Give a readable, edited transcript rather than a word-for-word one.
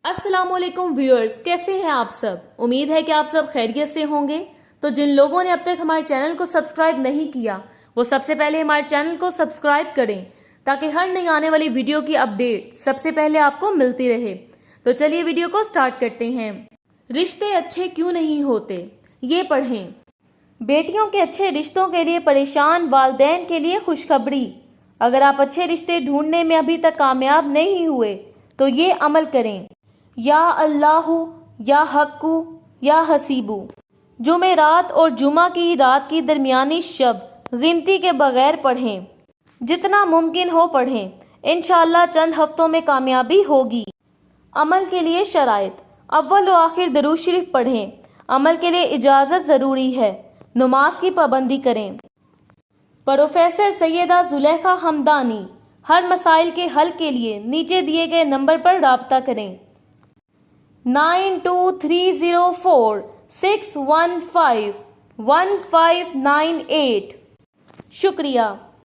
अस्सलाम वालेकुम व्यूअर्स, कैसे हैं आप सब। उम्मीद है कि आप सब खैरियत से होंगे। तो जिन लोगों ने अब तक हमारे चैनल को सब्सक्राइब नहीं किया वो सबसे पहले हमारे चैनल को सब्सक्राइब करें ताकि हर नई आने वाली वीडियो की अपडेट सबसे पहले आपको मिलती रहे। तो चलिए वीडियो को स्टार्ट करते हैं। रिश्ते अच्छे क्यों नहीं होते, ये पढ़ें। बेटियों के अच्छे रिश्तों के लिए परेशान वालिदैन के लिए खुशखबरी। अगर आप अच्छे रिश्ते ढूंढने में अभी तक कामयाब नहीं हुए तो ये अमल करें। या अल्लाहु या हक्कू या हसीबू। जुमेरात और जुमा की रात की दरमियानी शब गिनती के बगैर पढ़ें, जितना मुमकिन हो पढ़ें। इंशाअल्लाह चंद हफ्तों में कामयाबी होगी। अमल के लिए शराइत। अव्वल व आखिर दरूद शरीफ पढ़ें। अमल के लिए इजाज़त ज़रूरी है। नमाज की पाबंदी करें। प्रोफेसर सैयदा जुलेखा हमदानी। हर मसाइल के हल के लिए नीचे दिए गए नंबर पर राब्ता करें। 923046151598। शुक्रिया।